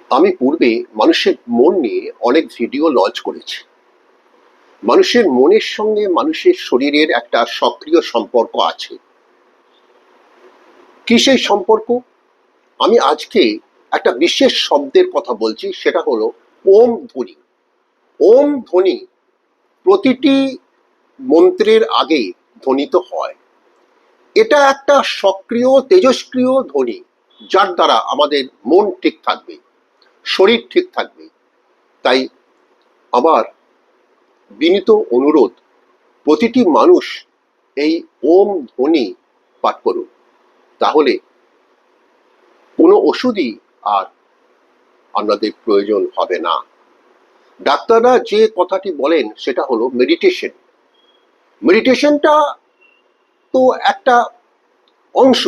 আমি পূর্বে মানুষের মন নিয়ে অনেক ভিডিও লঞ্চ করেছি। মানুষের মনের সঙ্গে মানুষের শরীরের একটা সক্রিয় সম্পর্ক আছে। কি সেই সম্পর্ক? আমি আজকে একটা বিশেষ শব্দের কথা বলছি, সেটা হলো ওম ধ্বনি। ওম ধ্বনি প্রতিটি মন্ত্রের আগে ধ্বনিত হয়। এটা একটা সক্রিয় তেজস্ক্রিয় ধ্বনি, যার দ্বারা আমাদের মন ঠিক থাকবে, শরীর ঠিক থাকবে। তাই আমার বিনীত অনুরোধ, প্রতিটি মানুষ এই ওম ধ্বনি পাঠ করুন। তাহলে কোনো ওষুধই আর আপনাদের প্রয়োজন হবে না। ডাক্তাররা যে কথাটি বলেন সেটা হলো মেডিটেশন। মেডিটেশনটা তো একটা অংশ।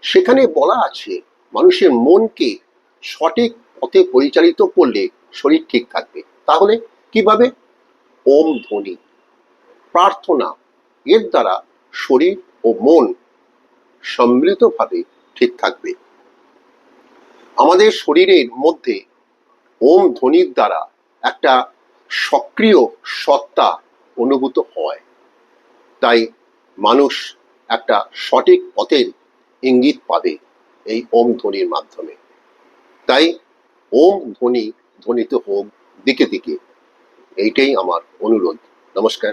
সেখানে বলা আছে মানুষের মনকে সঠিক পথে পরিচালিত করলে শরীর ঠিক থাকবে। তাহলে কিভাবে? ওম ধ্বনি, প্রার্থনা, এর দ্বারা শরীর ও মন সম্মিলিতভাবে ঠিক থাকবে। আমাদের শরীরের মধ্যে ওম ধ্বনির দ্বারা একটা সক্রিয় সত্তা অনুভূত হয়। তাই মানুষ একটা সঠিক পথের ইঙ্গিত পাবে এই ওম ধ্বনির মাধ্যমে। তাই ওম ধ্বনি ধ্বনিত হোক দিকে দিকে, এইটাই আমার অনুরোধ। নমস্কার।